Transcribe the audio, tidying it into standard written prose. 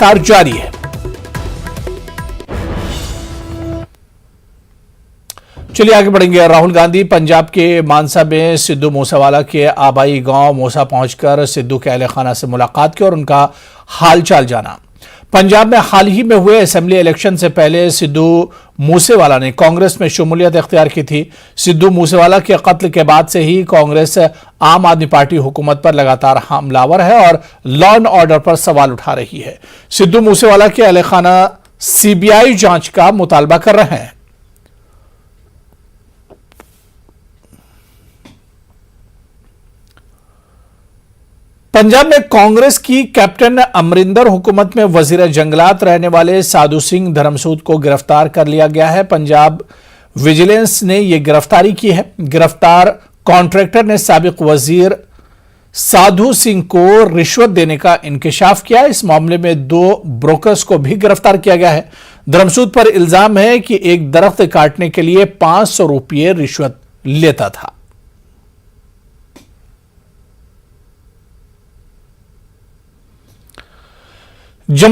लगातार जारी है। चलिए आगे बढ़ेंगे। राहुल गांधी पंजाब के मानसा में सिद्धू मूसेवाला के आबाई गांव मूसा पहुंचकर सिद्धू के अहले खाना से मुलाकात की और उनका हालचाल जाना। पंजाब में हाल ही में हुए असेंबली इलेक्शन से पहले सिद्धू मूसेवाला ने कांग्रेस में शमूलियत इख्तियार की थी। सिद्धू मूसेवाला के कत्ल के बाद से ही कांग्रेस आम आदमी पार्टी हुकूमत पर लगातार हमलावर है और लॉ एंड ऑर्डर पर सवाल उठा रही है। सिद्धू मूसेवाला के अहले खाना सीबीआई जांच का मुतालबा कर रहे हैं। पंजाब में कांग्रेस की कैप्टन अमरिंदर हुकूमत में वजीर जंगलात रहने वाले साधु सिंह धर्मसूद को गिरफ्तार कर लिया गया है। पंजाब विजिलेंस ने यह गिरफ्तारी की है। गिरफ्तार कॉन्ट्रैक्टर ने साबिक वजीर साधु सिंह को रिश्वत देने का इंकशाफ किया। इस मामले में 2 ब्रोकर्स को भी गिरफ्तार किया गया है। धर्मसूद पर इल्जाम है कि एक दरख्त काटने के लिए 500 रुपये रिश्वत लेता था।